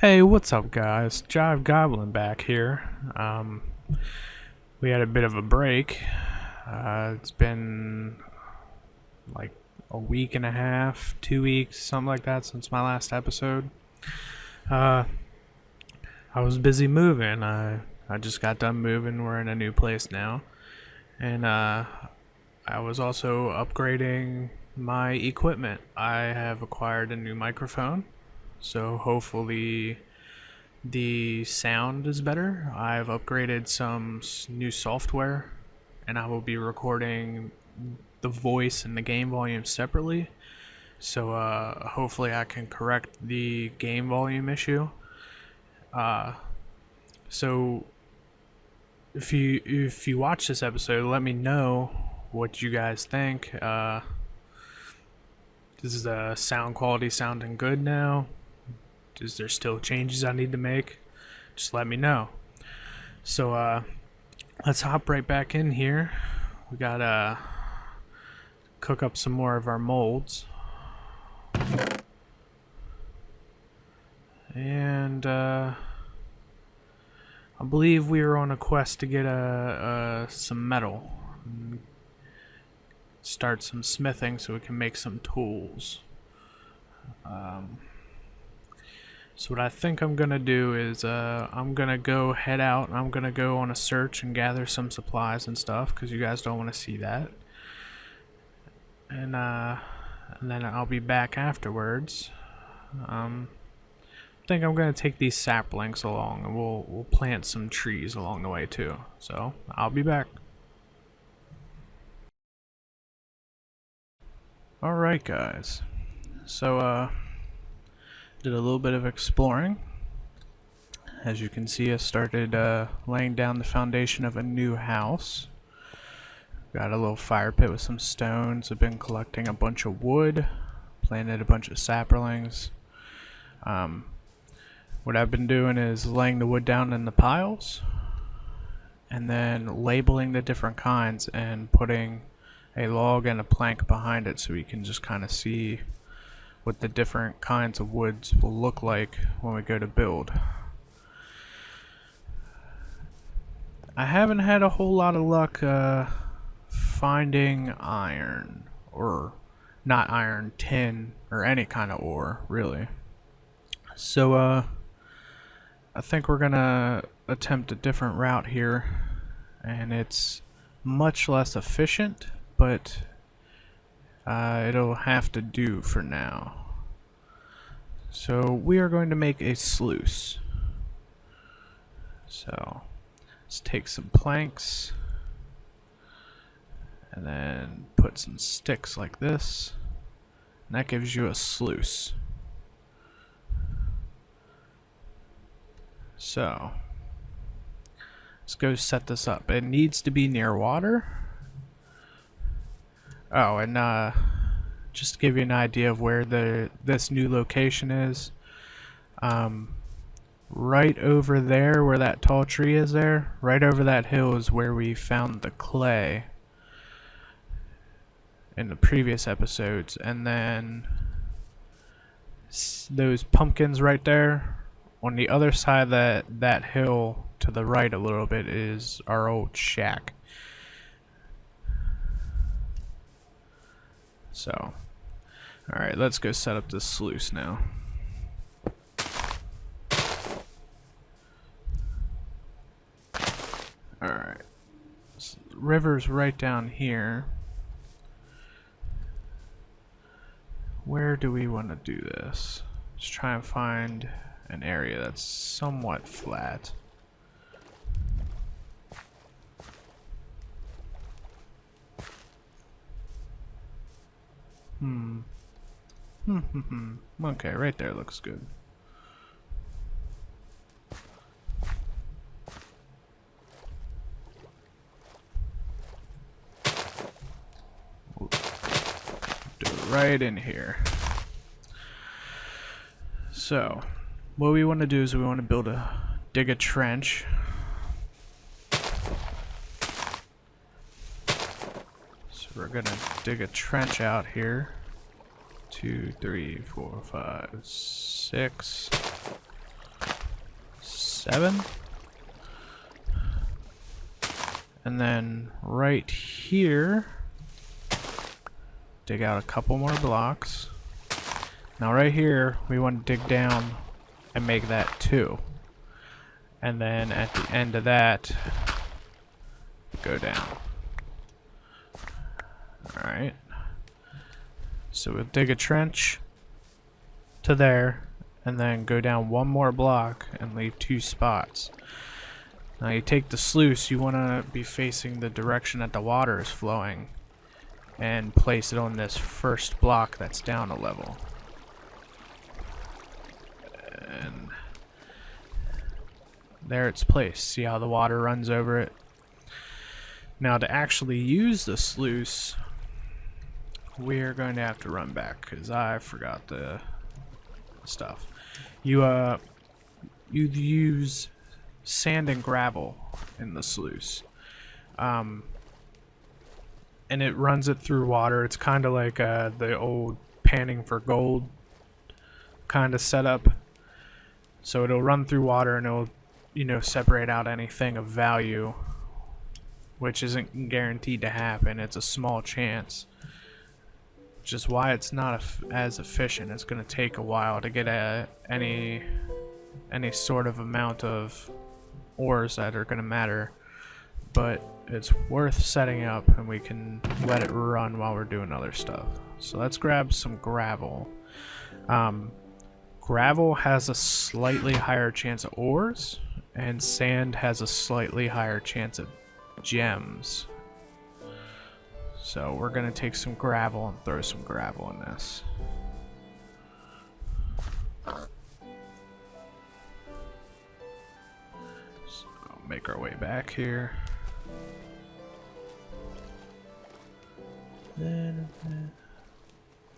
Hey, what's up guys? TheJiveGoblin back here. We had a bit of a break. It's been like a week and a half, 2 weeks, something like that since my last episode. I was busy moving. I just got done moving. We're in a new place now. And I was also upgrading my equipment. I have acquired a new microphone. So hopefully the sound is better. I've upgraded some new software and I will be recording the voice and the game volume separately. So hopefully I can correct the game volume issue. So if you watch this episode, let me know what you guys think. Is the sound quality sounding good now? Is there still changes I need to make? Just let me know. So let's hop right back in here. We gotta cook up some more of our molds. And I believe we were on a quest to get some metal. Start some smithing so we can make some tools. So what I think I'm gonna do is I'm gonna go head out and I'm gonna go on a search and gather some supplies and stuff because you guys don't want to see that. And then I'll be back afterwards. I think I'm gonna take these saplings along and we'll plant some trees along the way too. So I'll be back. Alright guys, so did a little bit of exploring. As you can see, I started laying down the foundation of a new house. Got a little fire pit with some stones. I've been collecting a bunch of wood, planted a bunch of saplings. What I've been doing is laying the wood down in the piles and then labeling the different kinds and putting a log and a plank behind it so we can just kind of see what the different kinds of woods will look like when we go to build. I haven't had a whole lot of luck finding iron, or not iron, tin, or any kind of ore, really. So I think we're gonna attempt a different route here, and it's much less efficient, but it'll have to do for now. So we are going to make a sluice. So let's take some planks and then put some sticks like this, and that gives you a sluice. So let's go set this up. It needs to be near water. Oh, and just to give you an idea of where this new location is, right over there where that tall tree is there, right over that hill is where we found the clay in the previous episodes, and then those pumpkins right there on the other side of that hill to the right a little bit is our old shack. So, alright, let's go set up this sluice now. Alright, so the river's right down here. Where do we want to do this? Let's try and find an area that's somewhat flat. Okay, right there looks good. We'll do it right in here. So, what we want to do is we want to dig a trench. So we're gonna dig a trench out here. 2, 3, 4, 5, 6. 7. And then right here, dig out a couple more blocks. Now right here, we want to dig down and make that 2. And then at the end of that, go down. Alright. So we'll dig a trench to there, and then go down one more block and leave 2 spots. Now you take the sluice, you want to be facing the direction that the water is flowing, and place it on this first block that's down a level. And there it's placed. See how the water runs over it? Now to actually use the sluice, we're going to have to run back because I forgot the stuff. You use sand and gravel in the sluice, and it runs it through water. It's kind of like the old panning for gold kind of setup. So it'll run through water and it'll, you know, separate out anything of value, which isn't guaranteed to happen. It's a small chance, which is why it's not as efficient. It's going to take a while to get any sort of amount of ores that are going to matter, but it's worth setting up, and we can let it run while we're doing other stuff. So let's grab some gravel. Gravel has a slightly higher chance of ores, and sand has a slightly higher chance of gems. So we're going to take some gravel and throw some gravel in this. So make our way back here.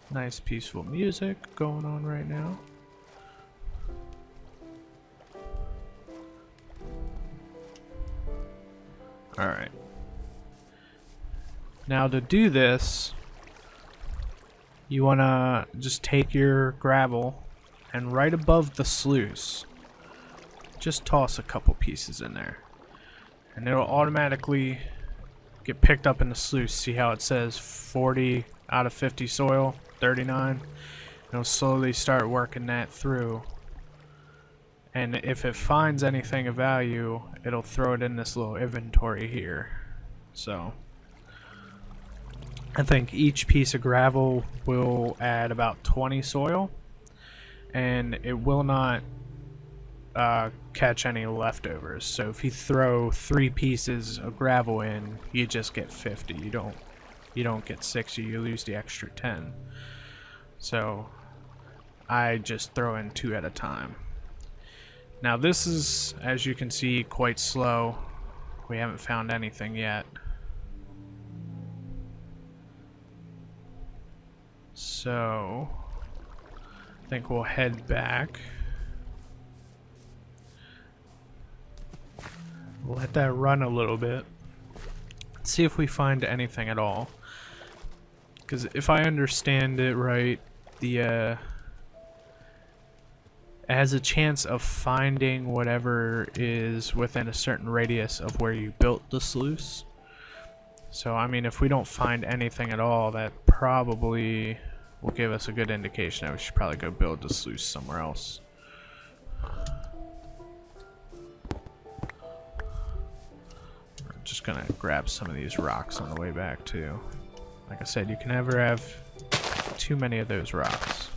Nice peaceful music going on right now. Alright. Now to do this, you want to just take your gravel and right above the sluice, just toss a couple pieces in there. And it'll automatically get picked up in the sluice. See how it says 40 out of 50 soil, 39? It'll slowly start working that through. And if it finds anything of value, it'll throw it in this little inventory here. So I think each piece of gravel will add about 20 soil, and it will not catch any leftovers. So if you throw 3 pieces of gravel in, you just get 50. You don't get 60. You lose the extra 10. So I just throw in 2 at a time. Now this is, as you can see, quite slow. We haven't found anything yet. So I think we'll head back. We'll let that run a little bit. See if we find anything at all. Because if I understand it right, it has a chance of finding whatever is within a certain radius of where you built the sluice. So I mean, if we don't find anything at all, that probably will give us a good indication that we should probably go build the sluice somewhere else. I'm just gonna grab some of these rocks on the way back too. Like I said, you can never have too many of those rocks.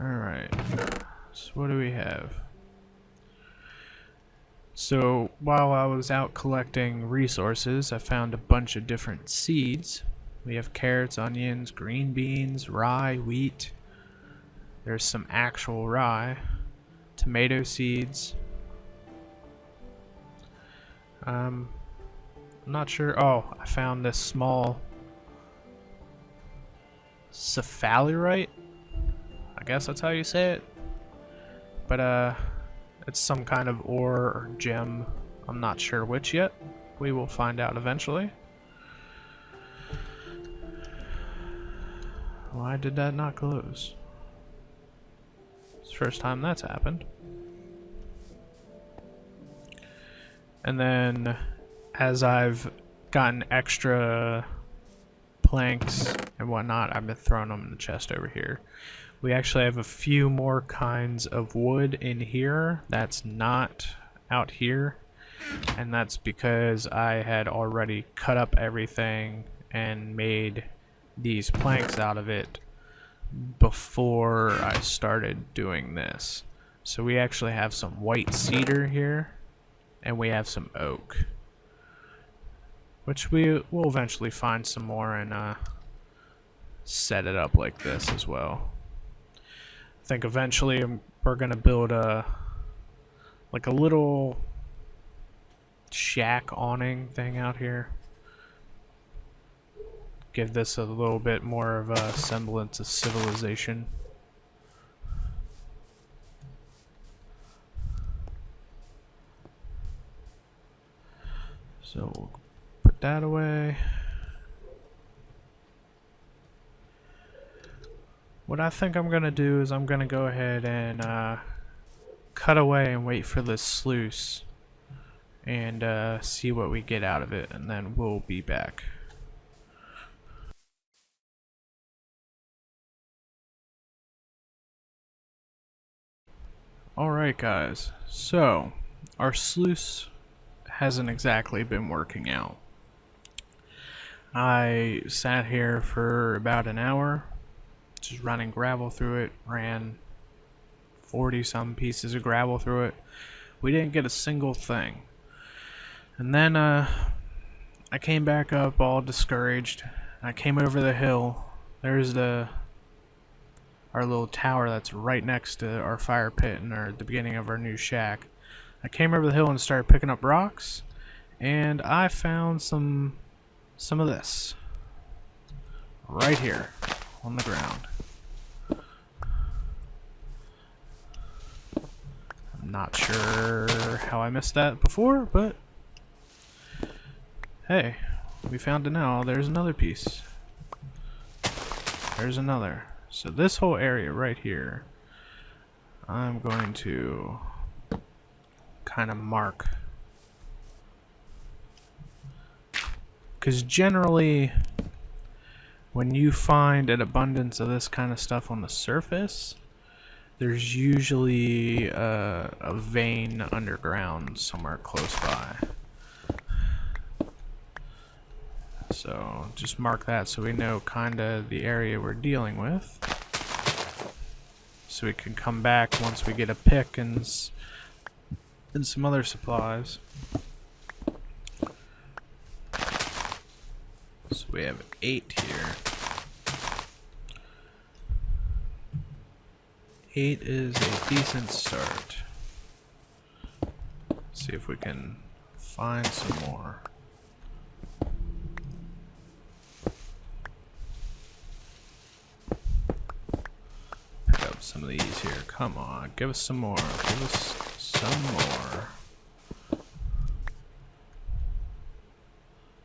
Alright, so what do we have? So while I was out collecting resources, I found a bunch of different seeds. We have carrots, onions, green beans, rye, wheat. There's some actual rye, tomato seeds. I'm not sure. Oh, I found this small cephalorite. I guess that's how you say it. But it's some kind of ore or gem. I'm not sure which yet. We will find out eventually. Why did that not close? It's the first time that's happened. And then as I've gotten extra planks and whatnot, I've been throwing them in the chest over here. We actually have a few more kinds of wood in here that's not out here, and that's because I had already cut up everything and made these planks out of it before I started doing this. So we actually have some white cedar here, and we have some oak, which we will eventually find some more and set it up like this as well. I think eventually we're gonna build a little shack awning thing out here. Give this a little bit more of a semblance of civilization. So we'll put that away. What I think I'm gonna do is I'm gonna go ahead and cut away and wait for this sluice and see what we get out of it, and then we'll be back. Alright guys, so our sluice hasn't exactly been working out. I sat here for about an hour just running gravel through it, ran 40 some pieces of gravel through it. We didn't get a single thing. And then I came back up all discouraged. I came over the hill. There's our little tower that's right next to our fire pit and the beginning of our new shack. I came over the hill and started picking up rocks, and I found some of this right here on the ground. I'm not sure how I missed that before, but hey, we found it now. There's another piece. There's another. So this whole area right here, I'm going to kind of mark, because generally when you find an abundance of this kind of stuff on the surface, there's usually a vein underground somewhere close by. So just mark that so we know kind of the area we're dealing with, so we can come back once we get a pick and some other supplies. So we have 8 here. 8 is a decent start. Let's see if we can find some more. Pick up some of these here. Come on, give us some more. Give us some more.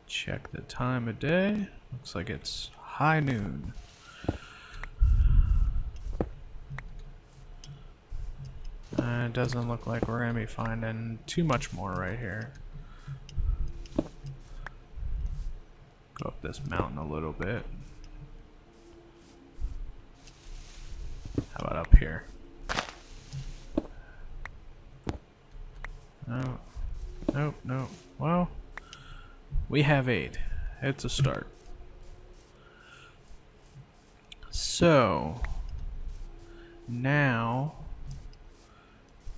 Check the time of day. Looks like it's high noon. It doesn't look like we're going to be finding too much more right here. Go up this mountain a little bit. How about up here? No. Nope, nope. Well, we have 8. It's a start. So, now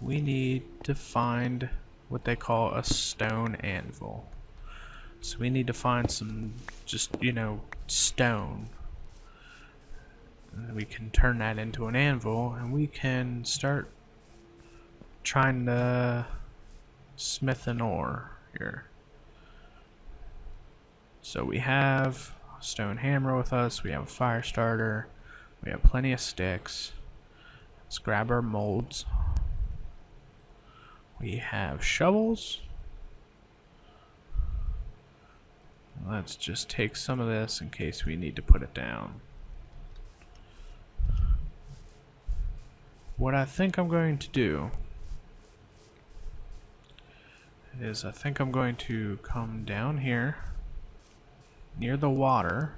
we need to find what they call a stone anvil. So we need to find some, just, you know, stone. And we can turn that into an anvil, and we can start trying to smith an ore here. So we have a stone hammer with us, we have a fire starter, we have plenty of sticks. Let's grab our molds. We have shovels. Let's just take some of this in case we need to put it down. what I think I'm going to do is I think I'm going to come down here near the water.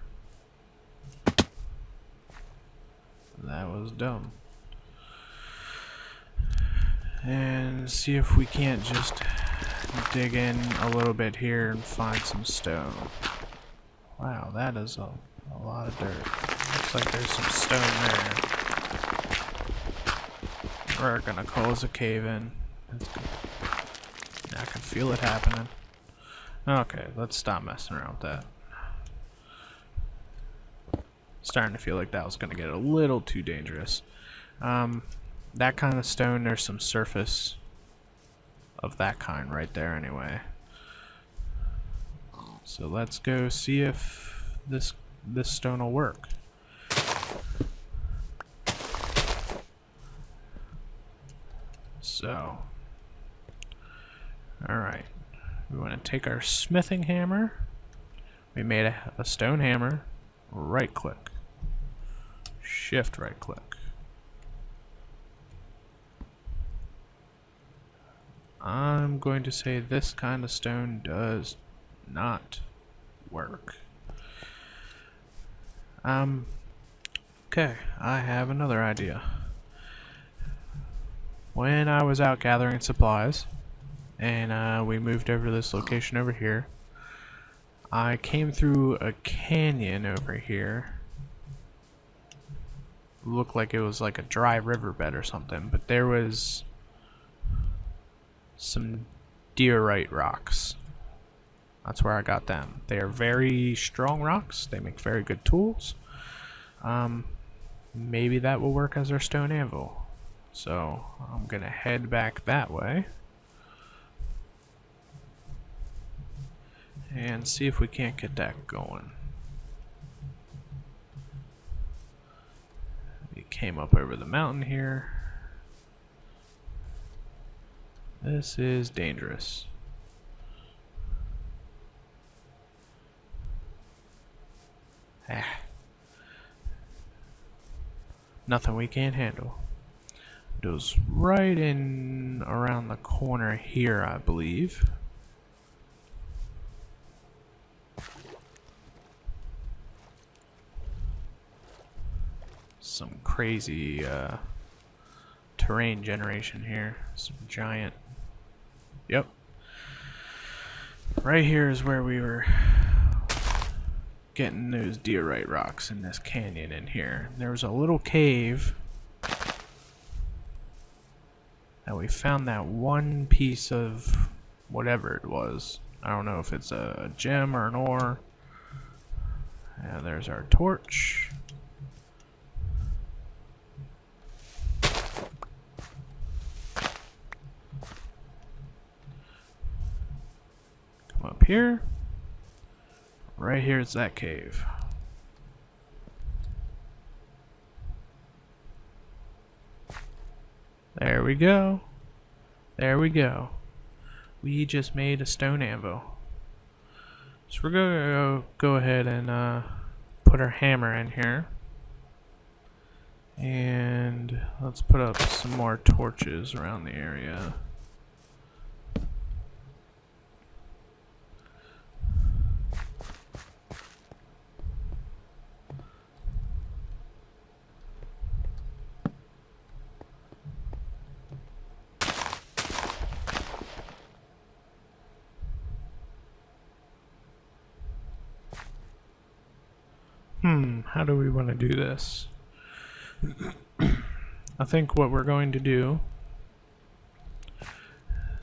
That was dumb. And see if we can't just dig in a little bit here and find some stone. Wow, that is a lot of dirt. Looks like there's some stone there. We're gonna cause a cave in. I can feel it happening. Okay, let's stop messing around with that. Starting to feel like that was gonna get a little too dangerous. That kind of stone, there's some surface of that kind right there anyway. So let's go see if this stone will work. So, alright, we want to take our smithing hammer. We made a stone hammer. Right click. Shift right click. I'm going to say this kind of stone does not work. Okay, I have another idea. When I was out gathering supplies, and we moved over to this location over here, I came through a canyon over here. Looked like it was like a dry riverbed or something, but there was some diorite rocks. That's where I got them. They are very strong rocks. They make very good tools. Maybe that will work as our stone anvil. So I'm gonna head back that way and see if we can't get that going. We came up over the mountain here. This is dangerous. Nothing we can't handle. It was right in around the corner here, I believe. Some crazy terrain generation here. Some giant. Yep. Right here is where we were getting those diorite rocks in this canyon in here. There was a little cave that we found that one piece of whatever it was. I don't know if it's a gem or an ore. And there's our torch. Come up here. Right here is that cave. There we go. There we go. We just made a stone anvil. So we're gonna go ahead and put our hammer in here. And let's put up some more torches around the area. How do we want to do this? I think what we're going to do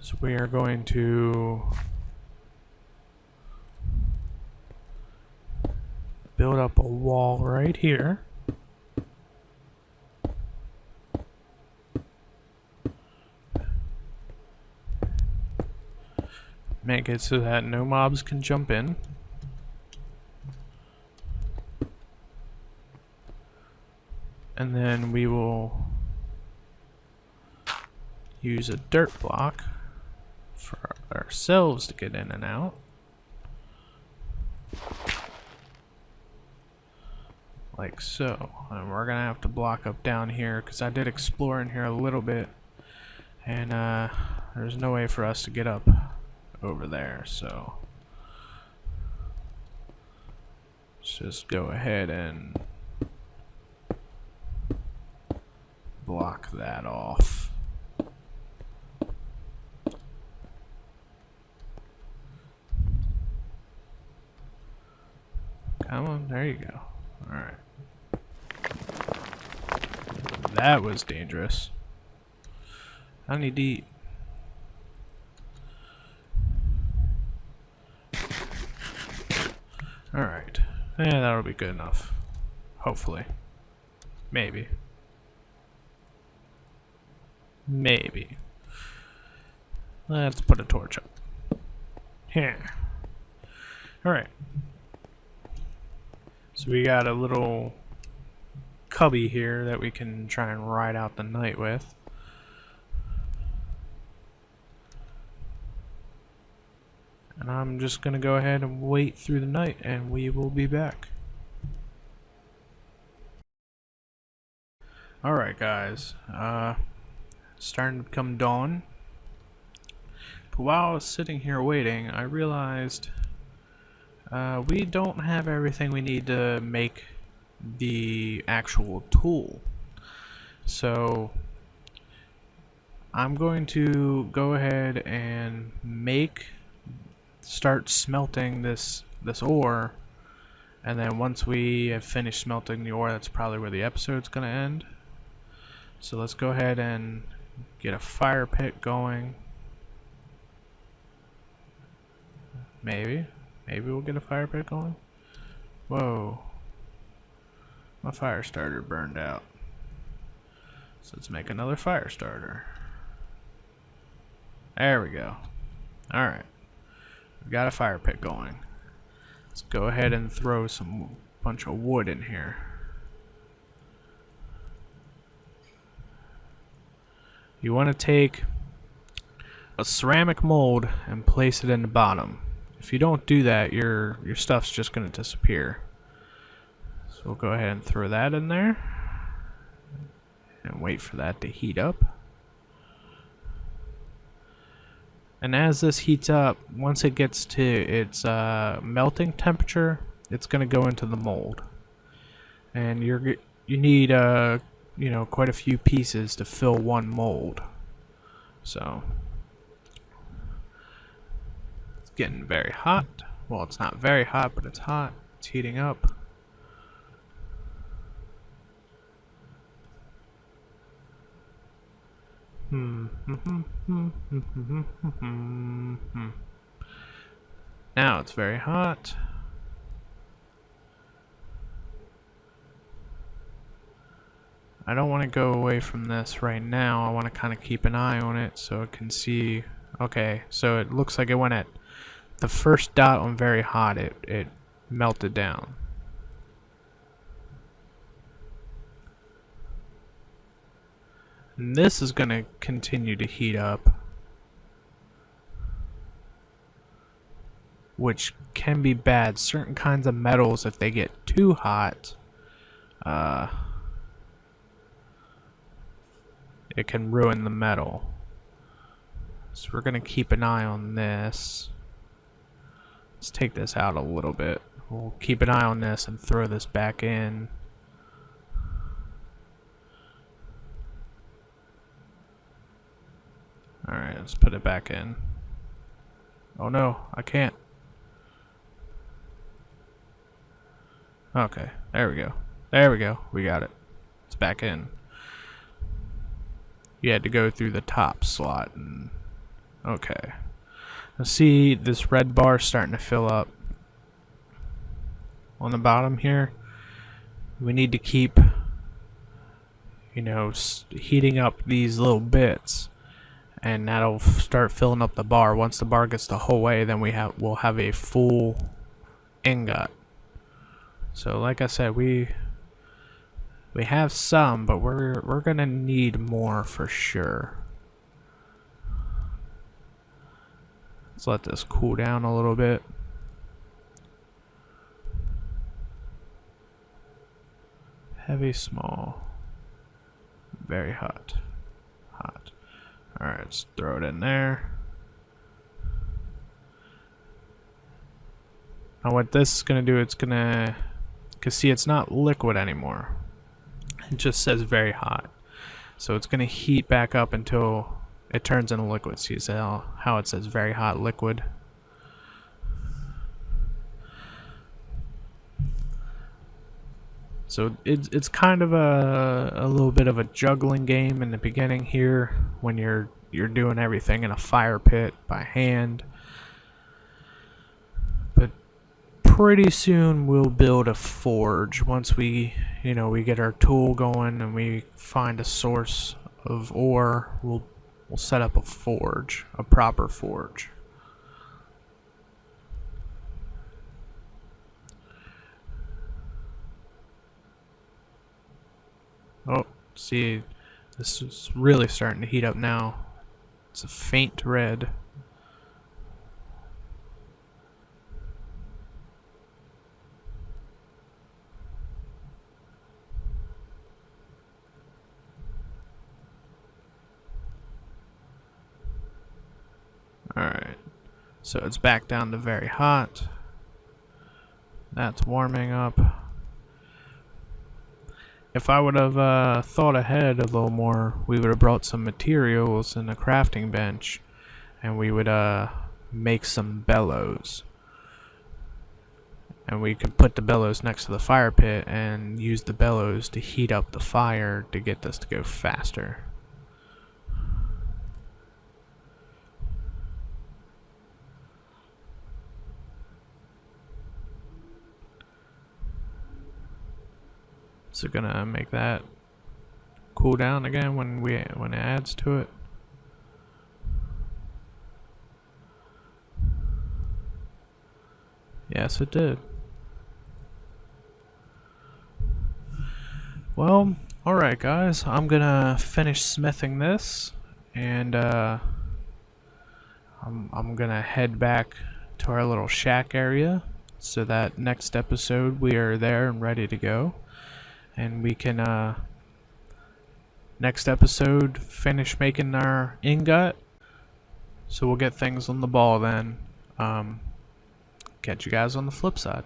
is we are going to build up a wall right here. Make it so that no mobs can jump in. And then we will use a dirt block for ourselves to get in and out. like so. And we're gonna have to block up down here because I did explore in here a little bit, and there's no way for us to get up over there, so let's just go ahead and block that off. Come on, there you go. Alright. That was dangerous. I need to eat. Alright. Yeah, that'll be good enough. Hopefully. Maybe. Maybe. Let's put a torch up. Here. Alright. So we got a little cubby here that we can try and ride out the night with. And I'm just gonna go ahead and wait through the night and we will be back. Alright guys, starting to become dawn. But while I was sitting here waiting, I realized we don't have everything we need to make the actual tool. So I'm going to go ahead and start smelting this ore, and then once we have finished smelting the ore, that's probably where the episode's gonna end. So let's go ahead and get a fire pit going. Maybe we'll get a fire pit going. Whoa, my fire starter burned out. So let's make another fire starter. There we go. Alright, we got a fire pit going. Let's go ahead and throw some bunch of wood in here. You want to take a ceramic mold and place it in the bottom. If you don't do that, your stuff's just going to disappear. So we'll go ahead and throw that in there and wait for that to heat up. And as this heats up, once it gets to its melting temperature, it's going to go into the mold. And you need you know, quite a few pieces to fill one mold. So it's getting very hot. Well, it's not very hot, but it's hot. It's heating up. Now it's very hot. I don't want to go away from this right now. I want to kind of keep an eye on it so it can see. Okay, so it looks like it went at the first dot on very hot. It melted down. And this is going to continue to heat up, which can be bad. Certain kinds of metals, if they get too hot, it can ruin the metal. So we're gonna keep an eye on this. Let's take this out a little bit. We'll keep an eye on this and throw this back in. Alright, let's put it back in. Oh no, I can't. Okay, there we go. There we go. We got it. It's back in. You had to go through the top slot. And okay. Now see this red bar starting to fill up on the bottom here. We need to keep, you know, heating up these little bits, and that'll start filling up the bar. Once the bar gets the whole way, then we'll have a full ingot. So like I said, we have some, but we're gonna need more for sure. Let's let this cool down a little bit. Heavy, small, very hot. Hot. Alright, let's throw it in there. Now what this is going to do, it's going to, because see, it's not liquid anymore. It just says very hot. So it's going to heat back up until it turns into liquid. See how it says very hot liquid? So it's kind of a little bit of a juggling game in the beginning here when you're doing everything in a fire pit by hand. But pretty soon we'll build a forge once we get our tool going and we find a source of ore. We'll set up a forge, a proper forge. Oh, see, this is really starting to heat up now. It's a faint red. Alright, so it's back down to very hot. That's warming up. If I would have thought ahead a little more, we would have brought some materials in the crafting bench and we would make some bellows. And we could put the bellows next to the fire pit and use the bellows to heat up the fire to get this to go faster. So gonna make that cool down again when it adds to it. Yes, it did. Well, alright guys, I'm gonna finish smithing this and I'm gonna head back to our little shack area so that next episode we are there and ready to go. And we can, next episode, finish making our ingot. So we'll get things on the ball then. Catch you guys on the flip side.